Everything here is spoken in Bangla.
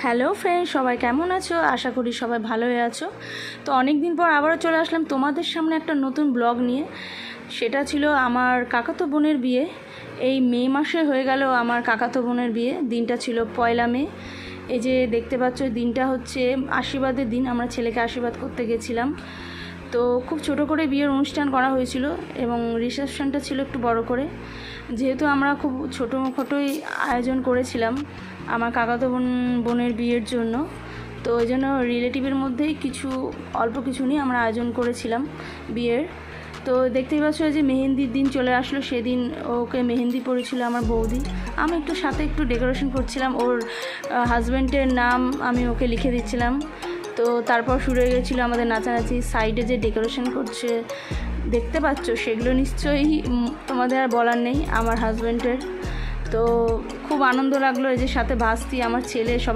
হ্যালো ফ্রেন্ড, সবাই কেমন আছো? আশা করি সবাই ভালোই আছো। তো অনেক দিন পর আবারও চলে আসলাম তোমাদের সামনে একটা নতুন ব্লগ নিয়ে। সেটা ছিল আমার কাকাতো বোনের বিয়ে। এই মে মাসে হয়ে গেল আমার কাকাতো বোনের বিয়ে। দিনটা ছিল 1 মে। এই যে দেখতে পাচ্ছ, দিনটা হচ্ছে আশীর্বাদের দিন। আমরা ছেলেকে আশীর্বাদ করতে গেছিলাম। তো খুব ছোট করে বিয়ের অনুষ্ঠান করা হয়েছিল এবং রিসেপশনটা ছিল একটু বড় করে। যেহেতু আমরা খুব ছোটোখাটোই আয়োজন করেছিলাম আমার কাকাতো বোনের বিয়ের জন্য, তো ওই জন্য রিলেটিভের মধ্যেই অল্প কিছু নিয়ে আমরা আয়োজন করেছিলাম বিয়ের। তো দেখতেই পাচ্ছ যে মেহেন্দির দিন চলে আসলো। সেদিন ওকে মেহেন্দি পড়েছিল আমার বৌদি। আমি সাথে একটু ডেকোরেশন করছিলাম, ওর হাজব্যান্ডের নাম আমি ওকে লিখে দিচ্ছিলাম। তো তারপর শুরু হয়ে গেছিলো আমাদের নাচানাচি। সাইডে যে ডেকোরেশন করছে দেখতে পাচ্ছ, সেগুলো নিশ্চয়ই তোমাদের আর বলার নেই, আমার হাজব্যান্ডের। তো খুব আনন্দ লাগলো। এই যে সাথে ভাস্তি, আমার ছেলে, সব